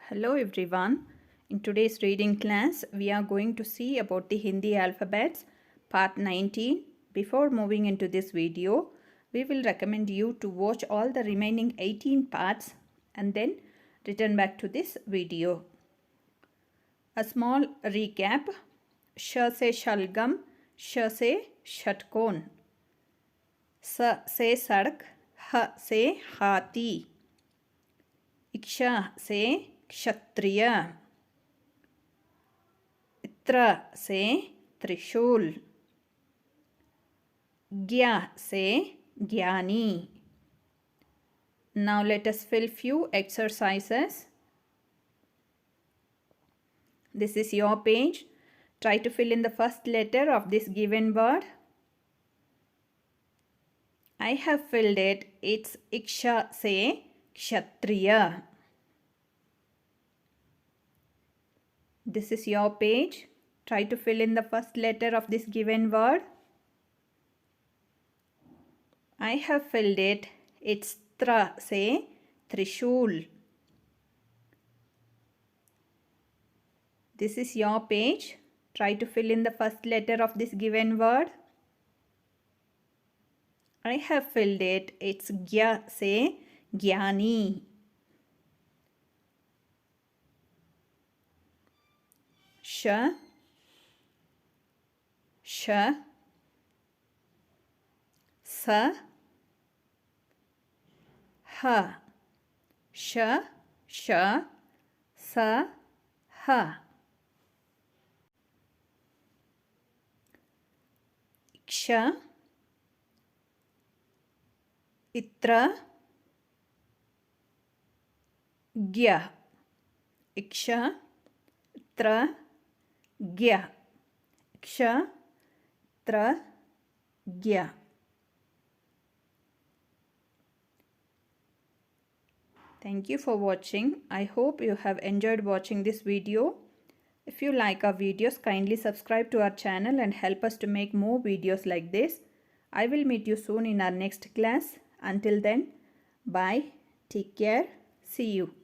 Hello everyone. In today's reading class, we are going to see about the Hindi alphabets, part 19. Before moving into this video, we will recommend you to watch all the remaining 18 parts and then return back to this video. A small recap. Sh se shalgam, sh se shatkon. S se sadak, h se hati. इक्षा से क्षत्रिय, इत्र से त्रिशूल, ज्ञा से ज्ञानी. Now let us fill few exercises. This is your page. Try to fill in the first letter of this given word. I have filled it. It's iksha se Kshatriya. This is your page. Try to fill in the first letter of this given word. I have filled it. It's tra se Trishul. This is your page. Try to fill in the first letter of this given word. I have filled it. It's gya se Gyani. Sh, sh, sa, ha. Sh, sh, sa, ha. Iksha, itra, ज्ञ. इक्ष त्र ज्ञ. इक्ष त्र ज्ञ. Thank you for watching. I hope you have enjoyed watching this video. If you like our videos, kindly subscribe to our channel and help us to make more videos like this. I will meet you soon in our next class. Until then, bye. Take care. See you.